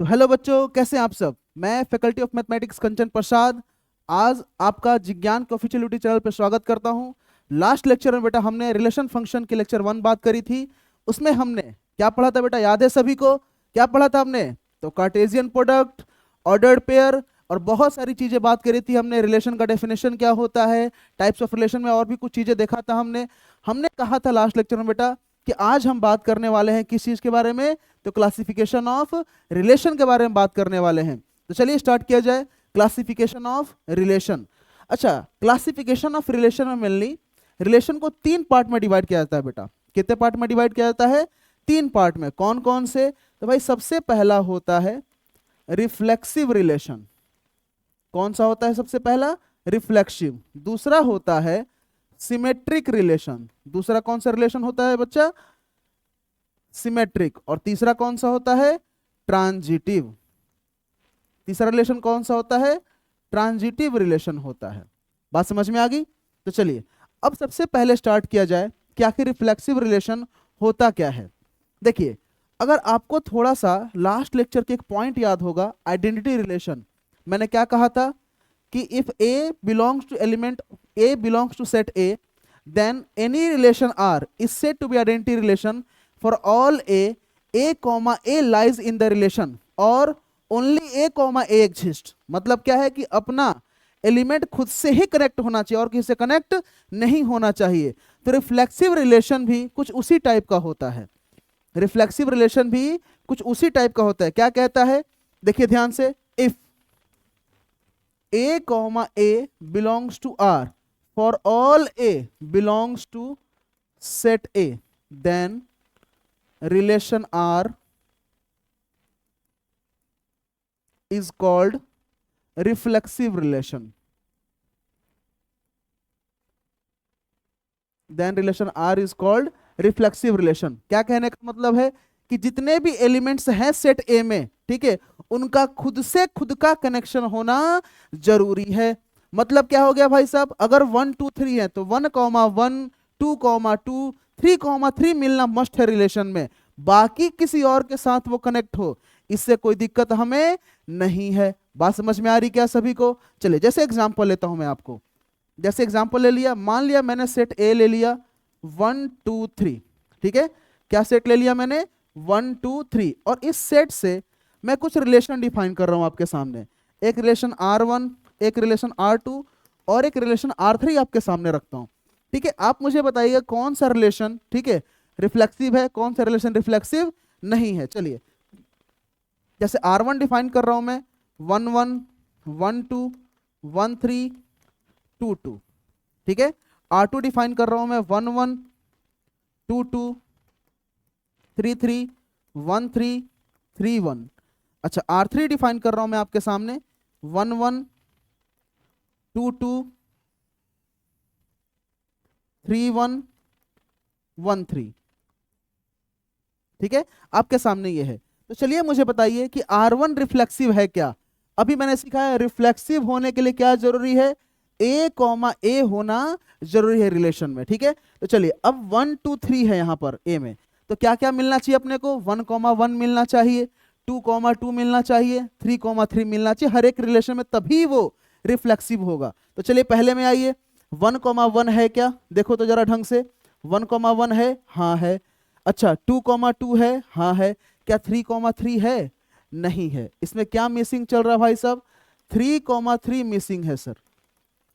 तो हेलो बच्चों, कैसे हैं आप सब। मैं फैकल्टी ऑफ मैथमेटिक्स कंचन प्रसाद आज आपका जिज्ञान के ऑफिशियल यूट्यूब चैनल पर स्वागत करता हूं। लास्ट लेक्चर में बेटा हमने रिलेशन फंक्शन के लेक्चर 1 बात करी थी। उसमें हमने क्या पढ़ा था बेटा, याद है सभी को? क्या पढ़ा था हमने? तो कार्टेशियन प्रोडक्ट, ऑर्डर्ड पेयर और बहुत सारी चीजें बात करी थी हमने। रिलेशन का डेफिनेशन क्या होता है, टाइप्स ऑफ रिलेशन में और भी कुछ चीजें देखा था हमने। हमने कहा था लास्ट लेक्चर में बेटा कि आज हम बात करने वाले हैं किस चीज के बारे में, तो क्लासिफिकेशन ऑफ रिलेशन के बारे में बात करने वाले हैं। तो चलिए स्टार्ट किया जाए। Classification of relation. अच्छा, क्लासिफिकेशन ऑफ रिलेशन में मेनली रिलेशन को 3 पार्ट में डिवाइड किया जाता है बेटा। कितने पार्ट में डिवाइड किया जाता है? 3 पार्ट में। कौन कौन से? तो भाई सबसे पहला होता है रिफ्लेक्सिव रिलेशन। कौन सा होता है सबसे पहला? रिफ्लेक्सिव। दूसरा होता है सिमेट्रिक रिलेशन। दूसरा कौन सा रिलेशन होता है बच्चा? सिमेट्रिक। और तीसरा कौन सा होता है? ट्रांजिटिव। तीसरा रिलेशन कौन सा होता है? ट्रांजिटिव रिलेशन होता है। बात समझ में आ गई? तो चलिए अब सबसे पहले स्टार्ट किया जाए कि आखिर रिफ्लेक्सिव रिलेशन होता क्या है। देखिए, अगर आपको थोड़ा सा लास्ट लेक्चर के एक पॉइंट याद होगा, आइडेंटिटी रिलेशन। मैंने क्या कहा था कि if A belongs to element A belongs to set A, then any relation R is said to be identity relation for all A comma A lies in the relation और only A comma A exist। मतलब क्या है कि अपना element खुद से ही connect होना चाहिए और किसी से कनेक्ट नहीं होना चाहिए। तो रिफ्लेक्सिव रिलेशन भी कुछ उसी टाइप का होता है। रिफ्लेक्सिव रिलेशन भी कुछ उसी टाइप का होता है। क्या कहता है? देखिए ध्यान से, if A comma A belongs to R for all A belongs to set A, then relation R is called reflexive relation. Then relation R is called reflexive relation. क्या कहने का मतलब है कि जितने भी एलिमेंट्स हैं सेट ए में, ठीक है, उनका खुद से खुद का कनेक्शन होना जरूरी है। मतलब क्या हो गया भाई साहब, अगर 1 2 3 है तो 1 1 2 2 3 3 मिलना मस्ट है रिलेशन में। बाकी किसी और के साथ वो कनेक्ट हो, इससे कोई दिक्कत हमें नहीं है। बात समझ में आ रही क्या सभी को? चलिए जैसे एग्जांपल लेता हूं मैं आपको। जैसे एग्जांपल ले लिया, मान लिया मैंने सेट ए ले लिया 1 2 3, ठीक है। क्या सेट ले लिया मैंने? 1 2 3। और इस सेट से मैं कुछ रिलेशन डिफाइन कर रहा हूं आपके सामने। एक रिलेशन R1, एक रिलेशन R2 और एक रिलेशन R3 आपके सामने रखता हूं, ठीक है। आप मुझे बताइएगा कौन सा रिलेशन, ठीक है, रिफ्लेक्सिव है, कौन सा रिलेशन रिफ्लेक्सिव नहीं है। चलिए जैसे R1 डिफाइन कर रहा हूं मैं 1 1 1 2 1 3 2 2, ठीक है। R2 डिफाइन कर रहा हूं मैं 1 1 2 2 3 3 1 3 3 1। अच्छा, R3 डिफाइन कर रहा हूं मैं आपके सामने 1 1 2 2 3 1 1 3, ठीक है। आपके सामने ये है। तो चलिए मुझे बताइए कि R1 रिफ्लेक्सिव है क्या? अभी मैंने सीखा है रिफ्लेक्सिव होने के लिए क्या जरूरी है? A कॉमा A होना जरूरी है रिलेशन में, ठीक है। तो चलिए अब 1 2 3 है यहाँ पर A में, तो क्या क्या मिलना चाहिए अपने को? 1 1 मिलना चाहिए, 2 2 मिलना चाहिए, 3 3 मिलना चाहिए हर एक रिलेशन में, तभी वो रिफ्लेक्सिव होगा। तो चलिए पहले में आइए, 1 1 है क्या? देखो तो जरा ढंग से, 1 1 है, हाँ है। अच्छा 2 2 है, हाँ है। क्या 3 3 है? नहीं है। इसमें क्या मिसिंग चल रहा है भाई साहब? 3 3 मिसिंग है सर।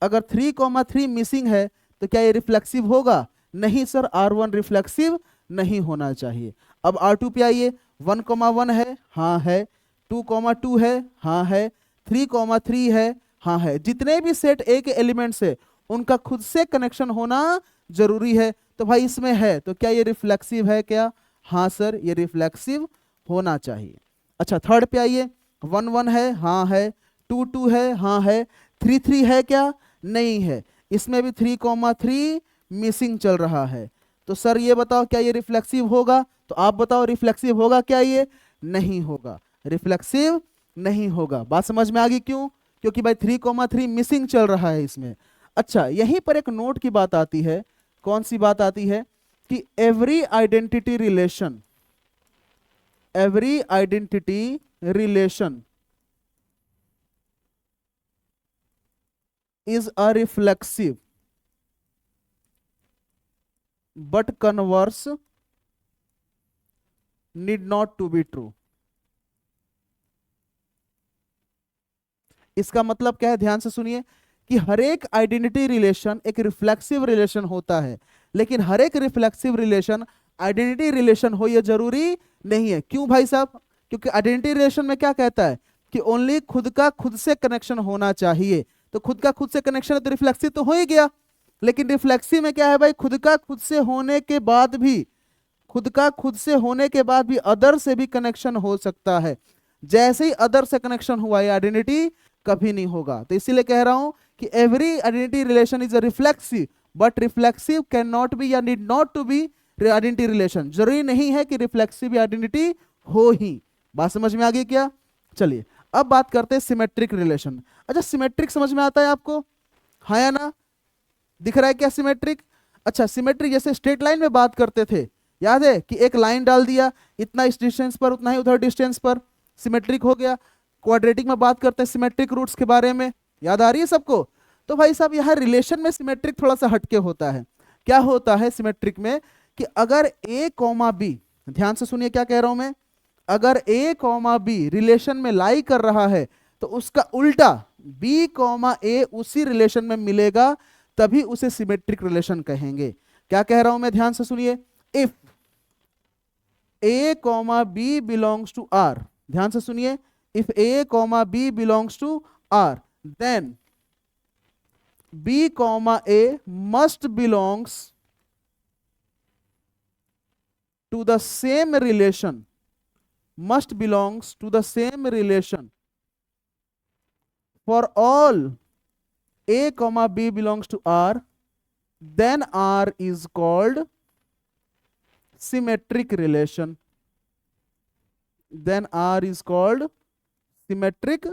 अगर 3 3 मिसिंग है तो क्या ये रिफ्लेक्सिव होगा? नहीं सर, R1 रिफ्लेक्सिव नहीं होना चाहिए। अब R2 पे आइए, 1 1 है, हाँ है। 2 2 है, हाँ है। 3 3 है, हाँ है। जितने भी सेट ए के एलिमेंट्स है उनका खुद से कनेक्शन होना जरूरी है। तो भाई इसमें है, तो क्या ये रिफ्लेक्सिव है क्या? हाँ सर, ये रिफ्लेक्सिव होना चाहिए। अच्छा थर्ड पे आइए, 1 1 है, हाँ है। 2 2 है, हाँ है। 3 3 है क्या? नहीं है। इसमें भी 3 3 मिसिंग चल रहा है। तो सर ये बताओ क्या ये रिफ्लेक्सिव होगा? तो आप बताओ रिफ्लेक्सिव होगा क्या ये? नहीं होगा, रिफ्लेक्सिव नहीं होगा। बात समझ में आ गई क्यों? क्योंकि भाई 3 3 मिसिंग चल रहा है इसमें। अच्छा यहीं पर एक नोट की बात आती है। कौन सी बात आती है? कि every identity relation is a reflexive but converse need not to be true। इसका मतलब क्या है, ध्यान से सुनिए कि हर एक आइडेंटिटी रिलेशन एक रिफ्लेक्सिव रिलेशन होता है, लेकिन हर एक रिफ्लेक्सिव रिलेशन आइडेंटिटी रिलेशन हो यह जरूरी नहीं है। क्यों भाई साहब? क्योंकि आइडेंटिटी रिलेशन में क्या कहता है कि ओनली खुद का खुद से कनेक्शन होना चाहिए। तो खुद का खुद से कनेक्शन है तो रिफ्लेक्सिव तो हो ही गया, लेकिन रिफ्लेक्सिव में क्या है भाई, खुद का खुद से होने के बाद भी, खुद का खुद से होने के बाद भी अदर से भी कनेक्शन हो सकता है। जैसे ही अदर से कनेक्शन हुआ ये आइडेंटिटी कभी नहीं होगा। तो इसीलिए कह रहा हूं कि every identity relation is a reflexive, but reflexive can not be या need not to be identity relation. जरूरी नहीं है कि रिफ्लेक्सिव आइडेंटिटी हो ही। बात समझ में आ गई क्या? चलिए अब बात करते हैं सिमेट्रिक रिलेशन। अच्छा, सिमेट्रिक समझ में आता है आपको? हाँ या ना? दिख रहा है क्या सिमेट्रिक? अच्छा, सिमेट्रिक जैसे स्ट्रेट लाइन में बात करते थे, याद है कि एक लाइन डाल दिया, इतना इस डिस्टेंस पर उतना ही उधर डिस्टेंस पर, सिमेट्रिक हो गया। क्वाड्रेटिक में बात करते हैं सिमेट्रिक रूट्स के बारे में, याद आ रही है सबको? तो भाई साहब यहाँ रिलेशन में सिमेट्रिक थोड़ा सा हटके होता है। क्या होता है सिमेट्रिक में कि अगर ए कॉमा बी, ध्यान से सुनिए क्या कह रहा हूं मैं, अगर ए कॉमा बी रिलेशन में लाई कर रहा है तो उसका उल्टा बी कॉमा ए उसी रिलेशन में मिलेगा, तभी उसे सिमेट्रिक रिलेशन कहेंगे। क्या कह रहा हूं मैं, ध्यान से सुनिए। If A comma B belongs to R, ध्यान से सुनिए, if a comma b belongs to R, then b comma a must belongs to the same relation, must belongs to the same relation for all a comma b belongs to R, then R is called symmetric relation, then R is called symmetric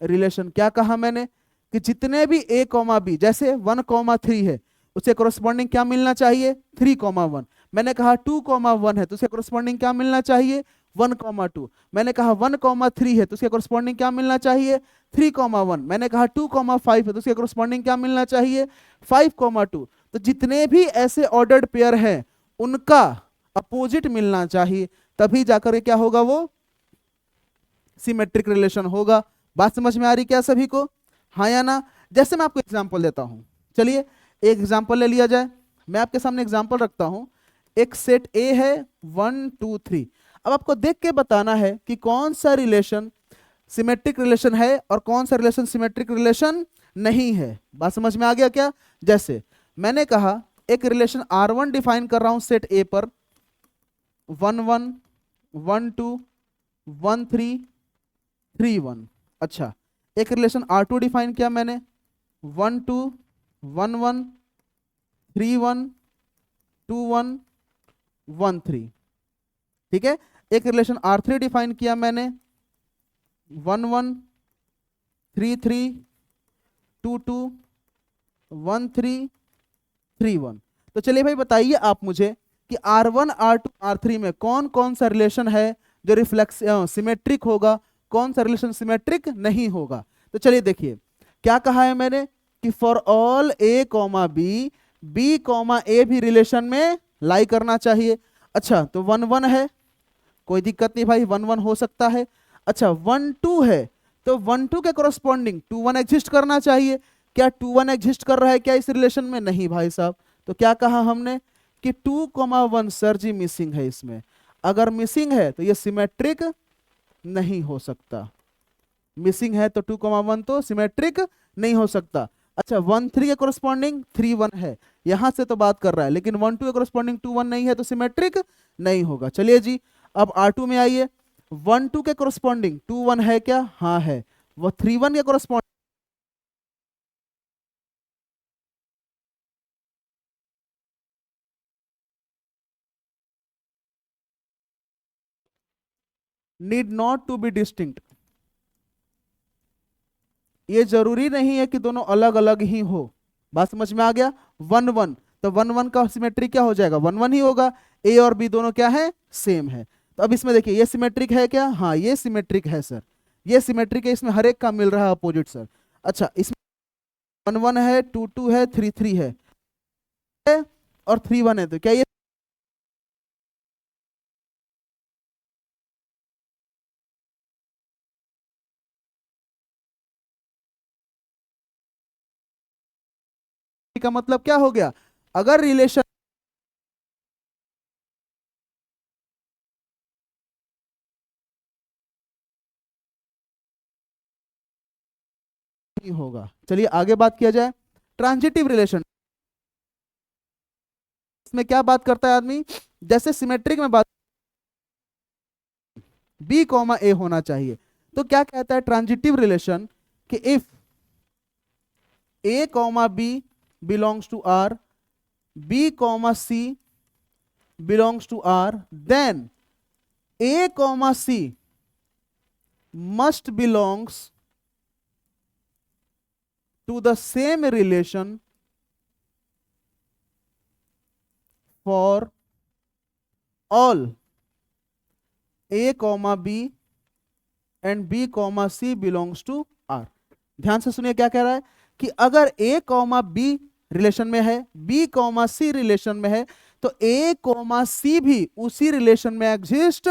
relation. क्या कहा मैंने कि जितने भी a comma B, जैसे 1 comma 3 है उसे corresponding क्या मिलना चाहिए, 3 कॉमा 1। मैंने कहा 2 कॉमा 1 है तो उसे कोरस्पॉन्डिंग क्या मिलना चाहिए, 1 कॉमा 2। मैंने कहा 1 कॉमा 3 है तो उसके कोरस्पॉन्डिंग क्या मिलना चाहिए, 3 कॉमा 1। मैंने कहा 2 कॉमा 5 है तो उसके कोरस्पॉन्डिंग क्या मिलना चाहिए, 5 कॉमा 2। तो जितने भी ऐसे ऑर्डर्ड पेयर हैं उनका अपोजिट मिलना चाहिए, तभी जाकर क्या होगा, वो सिमेट्रिक रिलेशन होगा। बात समझ में आ रही क्या सभी को? हाँ या ना? जैसे मैं आपको एग्जांपल देता हूं, चलिए एक एग्जांपल ले लिया जाए। मैं आपके सामने एग्जांपल रखता हूं, एक सेट ए है 1 2 3। अब आपको देख के बताना है कि कौन सा रिलेशन सिमेट्रिक रिलेशन है और कौन सा रिलेशन सिमेट्रिक रिलेशन नहीं है। बात समझ में आ गया क्या? जैसे मैंने कहा एक रिलेशन R1 डिफाइन कर रहा हूं सेट ए पर, 1 1 1 2 1 3 3 1। अच्छा, एक रिलेशन R2 डिफाइन किया मैंने, 1 2 1 1 3 1 2 1 1 3। ठीक है, एक रिलेशन R3 डिफाइन किया मैंने, 1 1 3 3 2 2 1 3 3 1। तो चलिए भाई बताइए आप मुझे कि R1 R2 R3 में कौन कौन सा रिलेशन है जो रिफ्लेक्स सिमेट्रिक होगा, कौन सा रिलेशन सिमेट्रिक नहीं होगा। तो चलिए देखिए क्या कहा है मैंने कि for all a comma b, b comma a भी रिलेशन में लाई करना चाहिए। अच्छा, तो 1 1 है, कोई दिक्कत नहीं भाई, 1 1 हो सकता है। अच्छा 1 2 है तो 1 2 के कोरस्पॉन्डिंग 2 1 एग्जिस्ट करना चाहिए। क्या 2 1 एग्जिस्ट कर रहा है क्या इस रिलेशन में? नहीं भाई साहब। तो क्या कहा हमने कि 2 1 सर जी मिसिंग है इसमें। अगर मिसिंग है तो ये सिमेट्रिक नहीं हो सकता। मिसिंग है तो 2 1 तो सिमेट्रिक नहीं हो सकता। अच्छा 1 3 के कोरस्पॉन्डिंग 3 1 है, यहां से तो बात कर रहा है, लेकिन 1 2 के कोरस्पॉन्डिंग 2 1 नहीं है तो सिमेट्रिक नहीं होगा। चलिए जी अब R2 में आइए, 1 2 के कोरस्पॉन्डिंग 2 1 है क्या? हाँ है। वो 3 1 के corresponding need not to be distinct. ये जरूरी नहीं है कि दोनों अलग अलग ही हो। बात समझ में आ गया? 1 1 तो 1 1 का सिमेट्री क्या हो जाएगा, 1 1 ही होगा। ए और बी दोनों क्या है, सेम है। तो अब इसमें देखिए ये सिमेट्रिक है क्या? हाँ ये सिमेट्रिक है सर, ये सिमेट्रिक है, इसमें हर एक का मिल रहा है अपोजिट सर। अच्छा इसमें 1 1 है, 2 2 है, 3 3 है और 3 1 है, तो क्या ये का मतलब क्या हो गया? अगर रिलेशन नहीं होगा। चलिए आगे बात किया जाए ट्रांजिटिव रिलेशन। इसमें क्या बात करता है आदमी? जैसे सिमेट्रिक में बात बी कॉमा ए होना चाहिए, तो क्या कहता है ट्रांजिटिव रिलेशन कि if A comma B belongs to R, b comma c belongs to R, then a comma c must belongs to the same relation for all a comma b and b comma c belongs to r। ध्यान से सुनिए क्या कह रहा है कि अगर a comma b relation में है, b कॉमा c रिलेशन में है, तो a कॉमा c भी उसी रिलेशन में एग्जिस्ट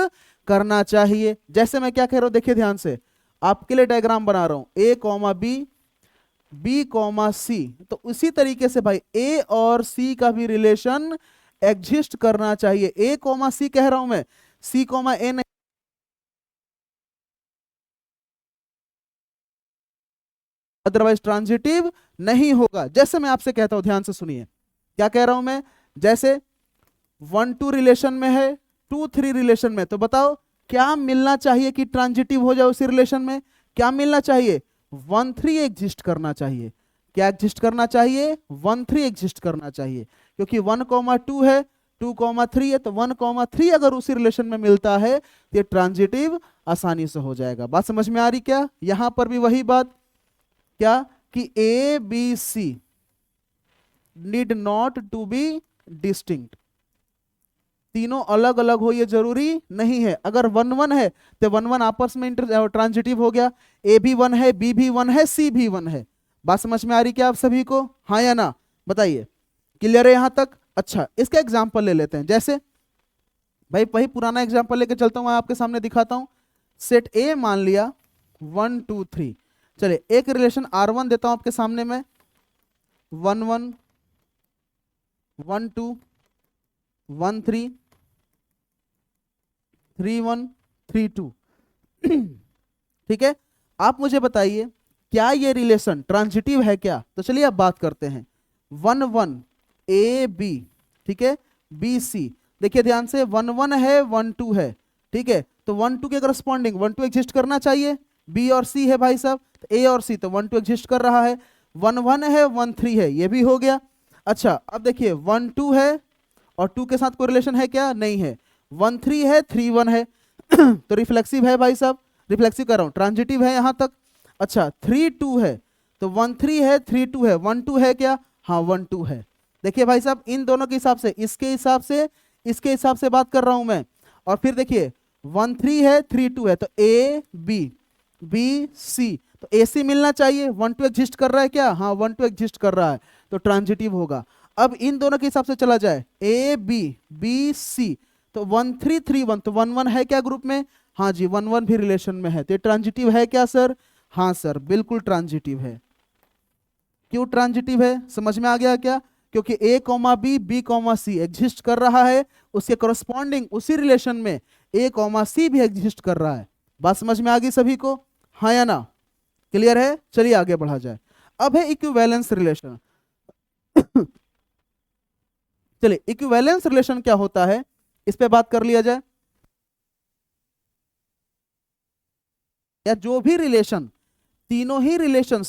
करना चाहिए। जैसे मैं क्या कह रहा हूं देखिए ध्यान से, आपके लिए डायग्राम बना रहा हूं, a comma b, b comma c, तो उसी तरीके से भाई ए और सी का भी रिलेशन एग्जिस्ट करना चाहिए। ए कॉमा सी कह रहा हूं मैं, सी कॉमा ए नहीं, अदरवाइज ट्रांजिटिव नहीं होगा। जैसे मैं आपसे कहता हूं, ध्यान से सुनिए क्या कह रहा हूं मैं, जैसे 1 2 रिलेशन में है, 2 3 रिलेशन में, तो बताओ क्या मिलना चाहिए कि ट्रांजिटिव हो जाए उसी रिलेशन में? क्या मिलना चाहिए? 1 3 एग्जिस्ट करना चाहिए। क्या एग्जिस्ट करना चाहिए? 1 3 एग्जिस्ट करना चाहिए, क्योंकि 1 कॉमा 2 है, 2 कॉमा 3 है, तो 1 कॉमा 3 अगर उसी रिलेशन में मिलता है तो ये ट्रांजिटिव आसानी से हो जाएगा। बात समझ में आ रही क्या? यहां पर भी वही बात, क्या कि a b c need not to be distinct, तीनों अलग अलग हो ये जरूरी नहीं है। अगर 1 1 है तो 1 1 आपस में ट्रांजिटिव हो गया, ए भी 1 है, बी भी 1 है, सी भी 1 है। बात समझ में आ रही क्या आप सभी को? हाँ या ना बताइए, क्लियर है यहां तक? अच्छा इसका एग्जांपल ले लेते हैं, जैसे भाई वही पुराना एग्जांपल लेके चलता हूं, आपके सामने दिखाता हूं। सेट ए मान लिया 1 2 3, चलिए एक रिलेशन R1 देता हूं आपके सामने में, 1 1 1 2 1 3 3 1 3 2। ठीक है, आप मुझे बताइए क्या ये रिलेशन ट्रांजिटिव है क्या? तो चलिए अब बात करते हैं। 1 1 ए बी, ठीक है, बी सी, देखिए ध्यान से 1 1 है, 1 2 है, ठीक है, तो 1 2 के करस्पॉन्डिंग 1 2 एग्जिस्ट करना चाहिए। बी और सी है भाई साहब, तो ए और सी, तो 1 2 एग्जिस्ट कर रहा है। 1 1 है, 1 3 है, ये भी हो गया। अच्छा अब देखिए 1 2 है और 2 के साथ कोई रिलेशन है क्या? नहीं है। 1 3 है, 3 1 है, तो रिफ्लेक्सिव है भाई साहब, रिफ्लेक्सिव कर रहा हूं, ट्रांजिटिव है यहां तक। अच्छा 3 2 है, तो 1 3 है, 3 2 है, 1 2 है क्या? हाँ 1 2 है। देखिए भाई साहब इन दोनों के हिसाब से, इसके हिसाब से, इसके हिसाब से बात कर रहा हूं मैं। और फिर देखिए 1 3 है, 3 2 है, तो ए बी, बी सी, तो ए सी मिलना चाहिए। 1 2 एग्जिस्ट कर रहा है क्या? हाँ 1 2 एग्जिस्ट कर रहा है, तो ट्रांजिटिव होगा। अब इन दोनों के हिसाब से चला जाए, ए बी बी सी, तो 1 3 3 1, तो 1 1 है क्या ग्रुप में? हाँ जी 1 1 भी रिलेशन में है, तो ट्रांजिटिव है क्या सर? हाँ सर बिल्कुल ट्रांजिटिव है। क्यों ट्रांजिटिव है समझ में आ गया क्या? क्योंकि ए कॉमा बी, बी कॉमा सी एग्जिस्ट कर रहा है, उसके करस्पॉन्डिंग उसी रिलेशन में ए कॉमा सी भी एग्जिस्ट कर रहा है। बात समझ में आ गई सभी को? हाँ या ना? क्लियर है? चलिए आगे बढ़ा जाए। अब है इक्विवेलेंस रिलेशन। चलिए इक्विवेलेंस रिलेशन क्या होता है इस पे बात कर लिया जाए। या जो भी रिलेशन, तीनों ही रिलेशन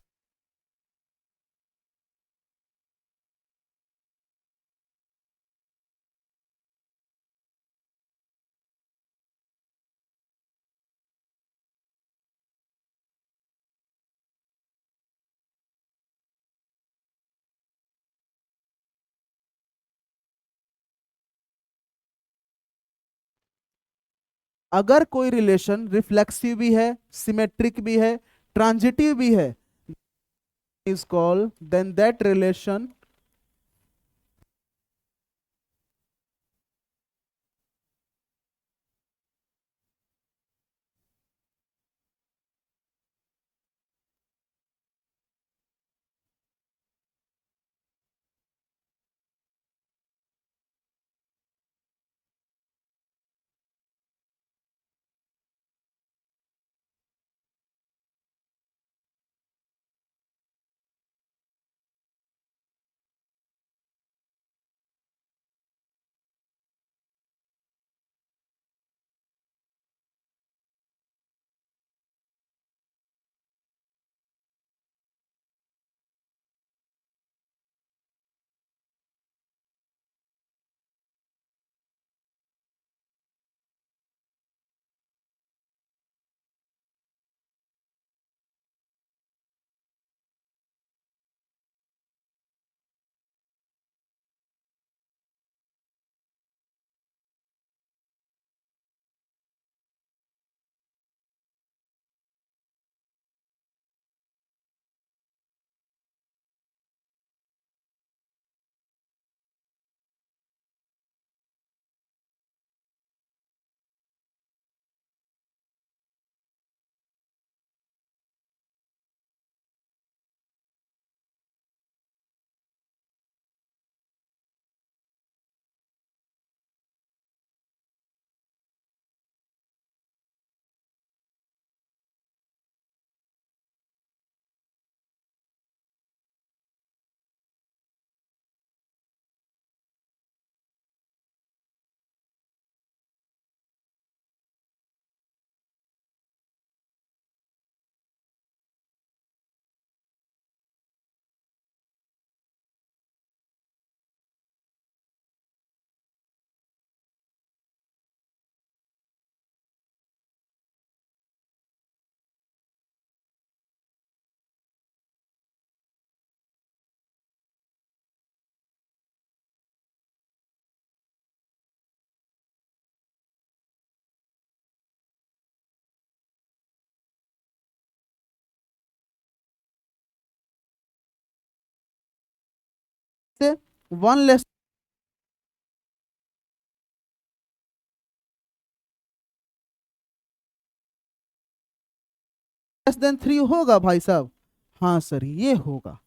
अगर कोई रिलेशन रिफ्लेक्सिव भी है, सिमेट्रिक भी है, ट्रांजिटिव भी है, is called then that relation से वन लेस देन थ्री होगा भाई साहब? हाँ सर ये होगा।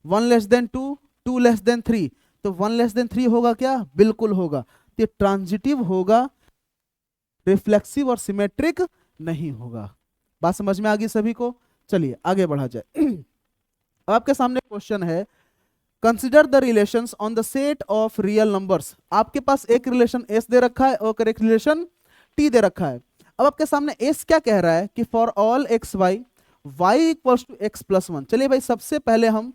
One less than two, two less than three, तो वन लेस देन थ्री होगा क्या? बिल्कुल होगा। तो ये ट्रांजिटिव होगा, रिफ्लेक्सिव और सिमेट्रिक नहीं होगा। बात समझ में आ गई सभी को? चलिए आगे बढ़ा जाए। आपके सामने क्वेश्चन है, consider the relations on the set of real numbers. आपके पास एक रिलेशन एस दे रखा है और एक रिलेशन टी दे रखा है। अब आपके सामने एस क्या कह रहा है कि for all x y y equals to x plus one. चलिए भाई सबसे पहले हम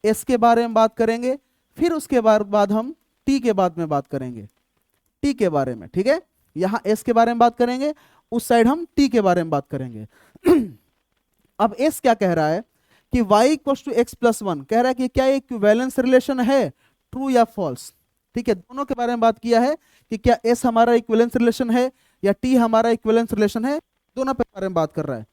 एस के बारे में बात करेंगे, फिर उसके बाद हम टी के बाद में बात करेंगे, टी के बारे में, ठीक है? यहाँ एस के बारे में बात करेंगे, उस साइड हम टी के बारे में बात करेंगे। अब एस क्या कह रहा है कि y equals to x plus one, कह रहा है कि क्या ये इक्विवेलेंस रिलेशन है, ट्रू या फॉल्स? ठीक है, दोनों के बारे में बात किया है कि क्या s हमारा इक्विवेलेंस रिलेशन है या t हमारा इक्विवेलेंस रिलेशन है, दोनों के बारे में बात कर रहा है।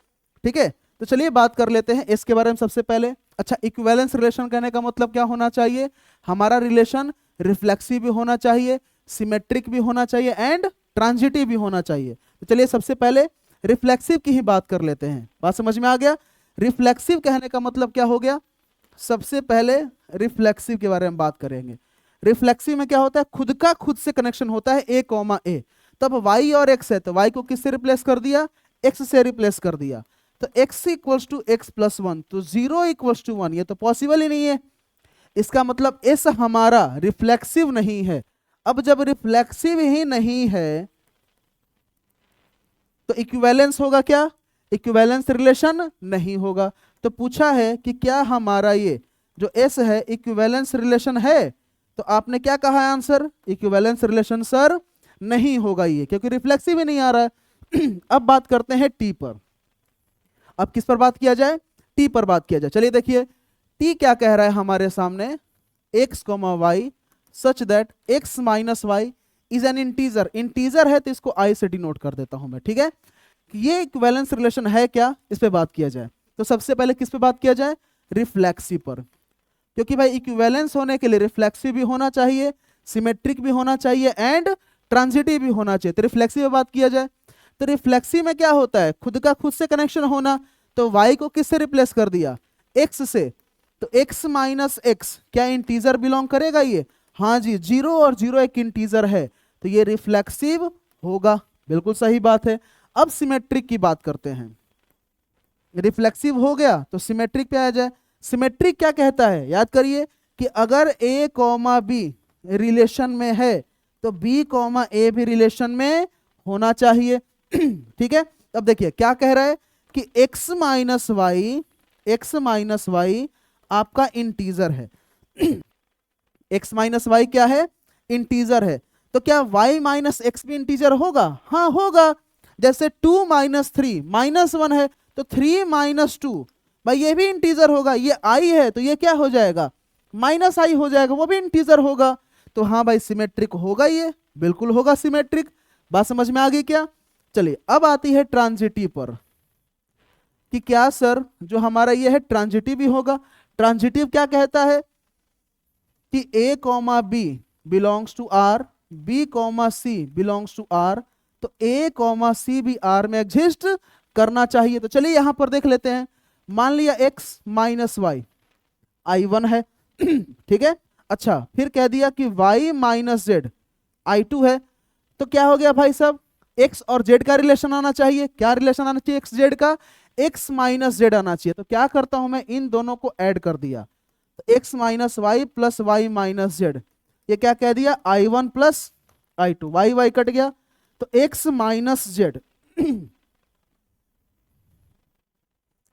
ठीक है, तो चलिए बात कर लेते हैं s के बारे में सबसे पहले। अच्छा, इक्विवेलेंस रिलेशन कहने का मतलब क्या होना चाहिए? हमारा रिलेशन रिफ्लेक्सिव भी होना चाहिए, सिमेट्रिक भी होना चाहिए एंड ट्रांजिटिव भी होना चाहिए। तो चलिए सबसे पहले रिफ्लेक्सिव की ही बात कर लेते हैं। बात समझ में आ गया? रिफ्लेक्सिव कहने का मतलब क्या हो गया? सबसे पहले रिफ्लेक्सिव के बारे में बात करेंगे। रिफ्लेक्सिव में क्या होता है? खुद का खुद से कनेक्शन होता है, ए कॉमा ए। तब y और x है तो y को किससे रिप्लेस कर दिया? x से रिप्लेस कर दिया। तो x equals to x plus one, तो 0 इक्वल्स टू 1, ये तो पॉसिबल ही नहीं है। इसका मतलब s हमारा रिफ्लेक्सिव नहीं है। अब जब रिफ्लेक्सिव ही नहीं है तो इक्विवेलेंस होगा क्या? इक्विवेलेंस रिलेशन नहीं होगा। तो पूछा है कि क्या हमारा ये जो s है इक्विवेलेंस रिलेशन है? तो आपने क्या कहा है आंसर? इक्विवेलेंस रिलेशन सर नहीं होगा ये, क्योंकि रिफ्लेक्सिव ही नहीं आ रहा है। अब बात करते हैं टी पर। अब किस पर बात किया जाए? टी पर बात किया जाए। चलिए देखिए टी क्या कह रहा है हमारे सामने, x, y such that x minus y is an integer, integer है तो इसको आई से डिनोट कर देता हूं मैं, ठीक है। ये इक्विवेलेंस रिलेशन है क्या, इस पे बात किया जाए। तो सबसे पहले किस पे बात किया जाए, रिफ्लेक्सिव पर, क्योंकि भाई इक्विवेलेंस होने के लिए रिफ्लेक्सिव भी होना चाहिए, सिमेट्रिक भी होना चाहिए एंड ट्रांजिटिव भी होना चाहिए। तो रिफ्लेक्सिव पे बात किया जाए, तो रिफ्लेक्सिव में क्या होता है, खुद का खुद से कनेक्शन होना। तो y को किससे रिप्लेस कर दिया, x से। तो x माइनस एक्स क्या इंटीजर बिलोंग करेगा ये, हाँ जी, 0 और 0 एक इंटीजर है, तो ये रिफ्लेक्सिव होगा, बिल्कुल सही बात है। अब सिमेट्रिक की बात करते हैं, रिफ्लेक्सिव हो गया तो सिमेट्रिक पे आ जाए। सिमेट्रिक क्या कहता है, याद करिए कि अगर a कॉमा बी रिलेशन में है तो b कॉमा ए भी रिलेशन में होना चाहिए। ठीक है, अब देखिए क्या कह रहा है कि x माइनस वाई आपका इंटीजर है। x माइनस वाई क्या है, इंटीजर है। तो क्या y माइनस एक्स भी इंटीजर होगा, हाँ होगा। जैसे 2 माइनस थ्री माइनस 1 है, तो 3 माइनस 2 भाई ये भी इंटीजर होगा। ये i है तो ये क्या हो जाएगा, माइनस आई हो जाएगा, वो भी इंटीजर होगा। तो हाँ भाई सिमेट्रिक होगा, ये बिल्कुल होगा सिमेट्रिक। बात समझ में आ गई क्या। चलिए अब आती है ट्रांजिटिव पर, कि क्या सर जो हमारा ये है ट्रांजिटिव भी होगा। ट्रांजिटिव क्या कहता है कि a comma B belongs to R, b comma c belongs to R, तो a कॉमा सी भी आर में एग्जिस्ट करना चाहिए। तो चलिए यहां पर देख लेते हैं, मान लिया x माइनस वाई i1 है। ठीक है, अच्छा फिर कह दिया कि y माइनस जेड i2 है। तो क्या हो गया भाई साहब, x और z का रिलेशन आना चाहिए। क्या रिलेशन आना चाहिए, x z का, x माइनस जेड आना चाहिए। तो क्या करता हूं मैं, इन दोनों को ऐड कर दिया, तो x minus y plus y minus z, ये क्या कह दिया, i1 plus i2, y y cut गया, तो x minus z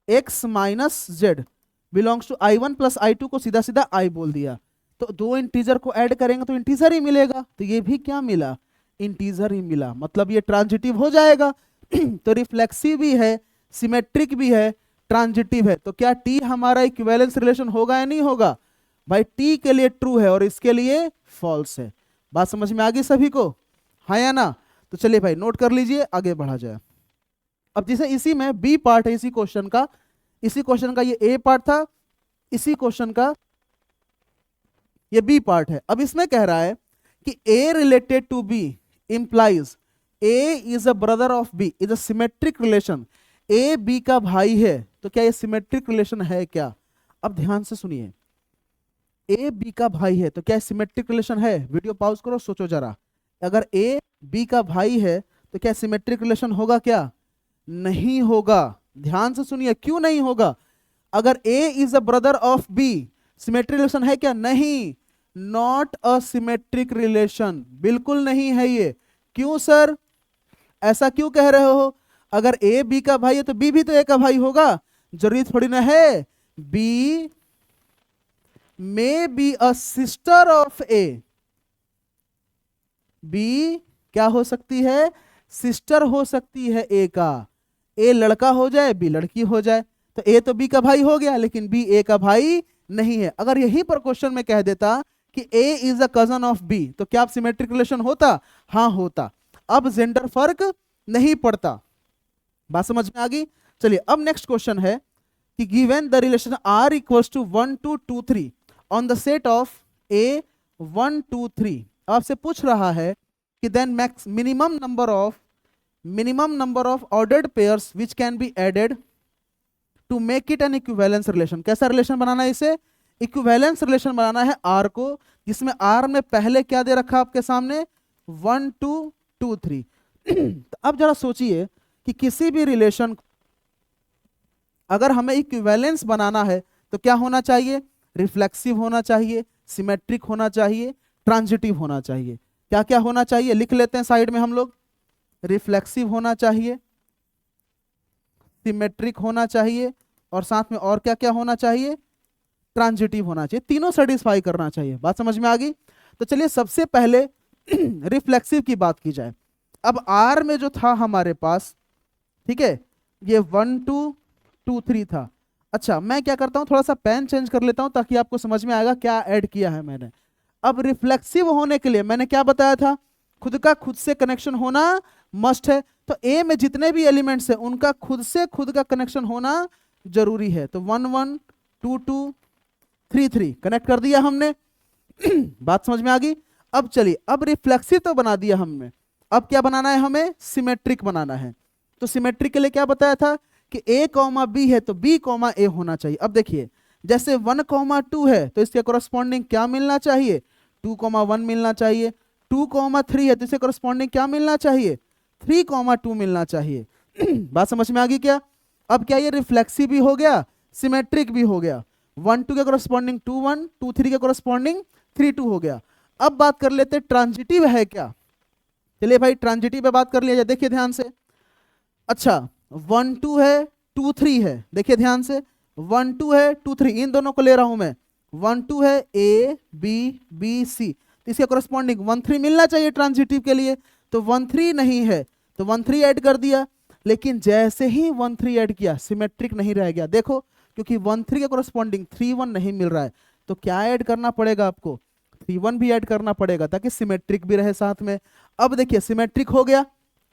x minus z belongs to i1 plus i2 को सीधा सीधा i बोल दिया। तो दो इंटीजर को ऐड करेंगे तो इंटीजर ही मिलेगा, तो ये भी क्या मिला, इंटीजर ही मिला, मतलब ये ट्रांजिटिव हो जाएगा। तो रिफ्लेक्सिव भी है, सिमेट्रिक भी है, ट्रांजिटिव है। तो क्या टी हमारा इक्विवेलेंस रिलेशन होगा या नहीं होगा, भाई टी के लिए ट्रू है और इसके लिए फॉल्स है। बात समझ में आ गई सभी को, हाँ या ना। तो चलिए भाई नोट कर लीजिए, आगे बढ़ा जाए। अब जैसे इसी में बी पार्ट है इसी क्वेश्चन का, ये ए पार्ट था, इसी क्वेश्चन का ये बी पार्ट है। अब इसमें कह रहा है कि a related to b implies a is a brother of b is a symmetric relation. A b का भाई है, तो क्या ये सिमेट्रिक रिलेशन है क्या। अब ध्यान से सुनिए, ए बी का भाई है तो क्या सिमेट्रिक रिलेशन है, वीडियो पॉज करो सोचो जरा। अगर ए बी का भाई है तो क्या सिमेट्रिक रिलेशन होगा क्या, नहीं होगा। ध्यान से सुनिए, क्यों नहीं होगा, अगर a is a brother of b symmetric relation है क्या, नहीं, नॉट अ सिमेट्रिक रिलेशन, बिल्कुल नहीं है ये। क्यों सर, ऐसा क्यों कह रहे हो, अगर ए बी का भाई है तो बी भी तो ए का भाई होगा, जरूरी थोड़ी ना है। B may be a sister of a, b क्या हो सकती है, सिस्टर हो सकती है ए का। ए लड़का हो जाए, बी लड़की हो जाए, तो ए तो बी का भाई हो गया, लेकिन बी ए का भाई नहीं है। अगर यहीं पर क्वेश्चन में कह देता कि a is a cousin of b, तो क्या सिमेट्रिक रिलेशन होता, हाँ होता। अब जेंडर फर्क नहीं पड़ता। बात समझ में आ गई। चलिए अब नेक्स्ट क्वेश्चन है कि given the relation R equals to 1 to 2 3 on the set of A 1 2 3, आपसे पूछ रहा है कि then max minimum number of ordered pairs which can be added to make it an equivalence relation. कैसा relation बनाना है इसे, इक्विवेलेंस रिलेशन बनाना है आर को, जिसमें आर में पहले क्या दे रखा आपके सामने, 1 2 2 3। तो अब जरा सोचिए कि किसी भी रिलेशन अगर हमें इक्विवेलेंस बनाना है तो क्या होना चाहिए, रिफ्लेक्सिव होना चाहिए, सिमेट्रिक होना चाहिए, ट्रांजिटिव होना चाहिए। क्या क्या होना चाहिए, लिख लेते हैं साइड में हम लोग, रिफ्लेक्सिव होना चाहिए, सिमेट्रिक होना चाहिए, और साथ में और क्या क्या होना चाहिए, ट्रांजिटिव होना चाहिए। तीनों सेटिस्फाई करना चाहिए। बात समझ में आ गई। तो चलिए सबसे पहले रिफ्लेक्सिव की बात की जाए। अब आर में जो था हमारे पास, ठीक है, ये 1 2 2 3 था। अच्छा मैं क्या करता हूं, थोड़ा सा पेन चेंज कर लेता हूं ताकि आपको समझ में आएगा क्या ऐड किया है मैंने। अब रिफ्लेक्सिव होने के लिए मैंने क्या बताया था खुद का खुद से कनेक्शन होना मस्ट है। तो ए में जितने भी एलिमेंट्स हैं उनका खुद से खुद का कनेक्शन होना जरूरी है। तो 1 1 2 2 3 3 कनेक्ट कर दिया हमने। बात समझ में आ गई। अब चलिए, अब रिफ्लेक्सिव तो बना दिया हमने, अब क्या बनाना है, हमें सिमेट्रिक बनाना है। तो सिमेट्रिक के लिए क्या बताया था कि a कॉमा बी है तो b कॉमा ए होना चाहिए। अब देखिए, जैसे 1 कॉमा 2 है तो इसके कोरस्पॉन्डिंग क्या मिलना चाहिए, 2 कॉमा 1 मिलना चाहिए। 2 कॉमा 3 है तो इसके कोरस्पॉन्डिंग क्या मिलना चाहिए, 3 कॉमा 2 मिलना चाहिए। बात समझ में आ गई क्या। अब क्या ये रिफ्लेक्सिव भी हो गया, सिमेट्रिक भी हो गया। 1 2 के कोरस्पॉन्डिंग 2 1, 2 3 के कोरस्पॉन्डिंग 3 2 हो गया। अब बात कर लेते ट्रांजिटिव है क्या। चलिए भाई, ट्रांजिटिव पे बात कर लिया जाए। देखिए ध्यान से, अच्छा 1 2 है 2 3 है, देखिए ध्यान से 1 2 है 2 3, इन दोनों को ले रहा हूं मैं। 1 2 है ए बी बी सी, तो इसके कोरस्पॉन्डिंग 1 3 मिलना चाहिए ट्रांजिटिव के लिए। तो 1 3 नहीं है तो 1 3 ऐड कर दिया, लेकिन जैसे ही 1 3 ऐड किया सिमेट्रिक नहीं रह गया। देखो, क्योंकि 1 3 के कोरस्पॉन्डिंग 3 1 नहीं मिल रहा है, तो क्या ऐड करना पड़ेगा आपको, 3 1 भी ऐड करना पड़ेगा ताकि सिमेट्रिक भी रहे साथ में। अब देखिए सिमेट्रिक हो गया,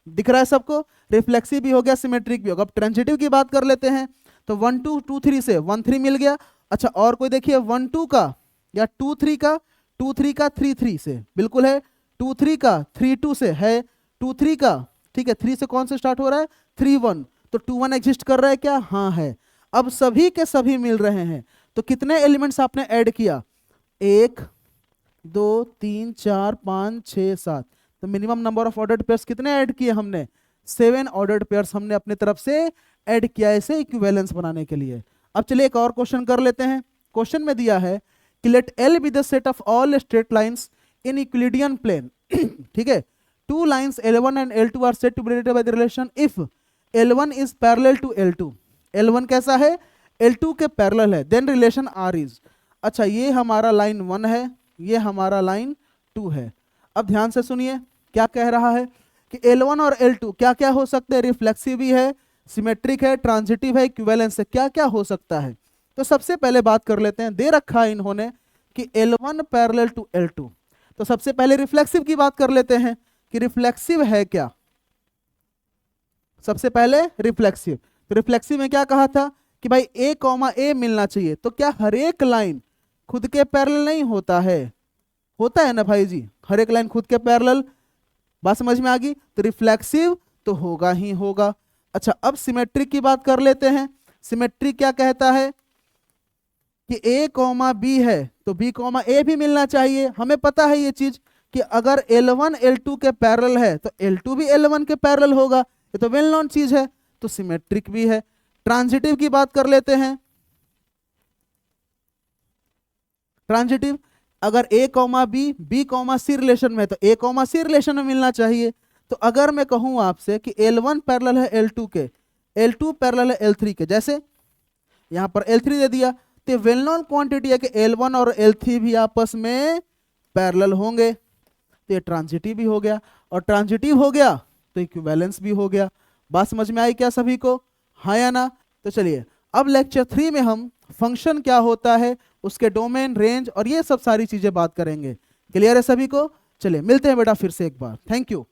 दिख रहा है सबको, रिफ्लेक्सिव भी हो गया, सिमेट्रिक भी होगा। अब ट्रांजिटिव की बात कर लेते हैं। तो 1 2 2 3 से 1 3 मिल गया। अच्छा और कोई देखिए 1 2 का या 2 3 का, 2 3 का 3 3 से बिल्कुल है, 2 3 का 3 2 से है, 2 3 का, ठीक है 3 से कौन से स्टार्ट हो रहा है, 3 1, तो 2 1 एग्जिस्ट कर रहा है क्या, हाँ है। अब सभी के सभी मिल रहे हैं, तो कितने एलिमेंट्स आपने ऐड किया, 1 2 3 4 5 6 7, तो minimum number of ordered pairs कितने ऐड किए हमने, 7 ऑर्डर्ड पेयर्स हमने अपने तरफ से ऐड किया इसे इक्विवेलेंस बनाने के लिए। अब चलिए एक और क्वेश्चन कर लेते हैं। क्वेश्चन में दिया है कि let L be the set of all straight lines in Euclidean plane. ठीक है, 2 lines L1 and L2 are said to be related by the relation if L1 is parallel to L2। L1 कैसा है, L2 के parallel है, then relation R is. अच्छा ये हमारा line 1 है, ये हमारा लाइन 2 है। अब ध्यान से सुनिए क्या कह रहा है कि L1 और L2 क्या क्या हो सकते हैं, रिफ्लेक्सिव भी है, सिमेट्रिक है, ट्रांजिटिव है, इक्विवेलेंस है, क्या क्या हो सकता है। तो सबसे पहले बात कर लेते हैं, दे रखा है इन्होंने कि L1 पैरेलल टू L2, तो सबसे पहले रिफ्लेक्सिव की बात कर लेते हैं कि रिफ्लेक्सिव है क्या। सबसे पहले रिफ्लेक्सिव, तो रिफ्लेक्सिव में क्या कहा था कि भाई A कॉमा ए मिलना चाहिए। तो क्या हर एक लाइन खुद के पैरेलल नहीं होता है, होता है ना भाई जी, हर एक लाइन खुद के पैरेलल। बात समझ में आ गई, तो रिफ्लेक्सिव तो होगा ही होगा। अच्छा अब सिमेट्रिक की बात कर लेते हैं। सिमेट्रिक क्या कहता है कि A कॉमा बी है तो B कॉमा ए भी मिलना चाहिए। हमें पता है ये चीज कि अगर L1 L2 के पैरेलल है तो L2 भी L1 के पैरेलल होगा, ये तो वेल नोन चीज है, तो सिमेट्रिक भी है। ट्रांजिटिव की बात कर लेते हैं। ट्रांजिटिव अगर A comma b B comma c relation में, तो A कॉमा सी रिलेशन में मिलना चाहिए। तो अगर मैं कहूं आपसे कि L1 पैरेलल है L2 के, L2 पैरेलल है L3 के, जैसे यहां पर L3 दे दिया, तो वेल नोन क्वांटिटी है कि L1 और L3 भी आपस में पैरेलल होंगे, तो ये ट्रांजिटिव भी हो गया। और ट्रांजिटिव हो गया तो इक्विवेलेंस भी हो गया। बात समझ में आई क्या सभी को, हाँ या ना। तो चलिए अब लेक्चर 3 में हम फंक्शन क्या होता है, उसके डोमेन, रेंज और ये सब सारी चीजें बात करेंगे। क्लियर है सभी को। चलिए मिलते हैं बेटा फिर से एक बार, थैंक यू।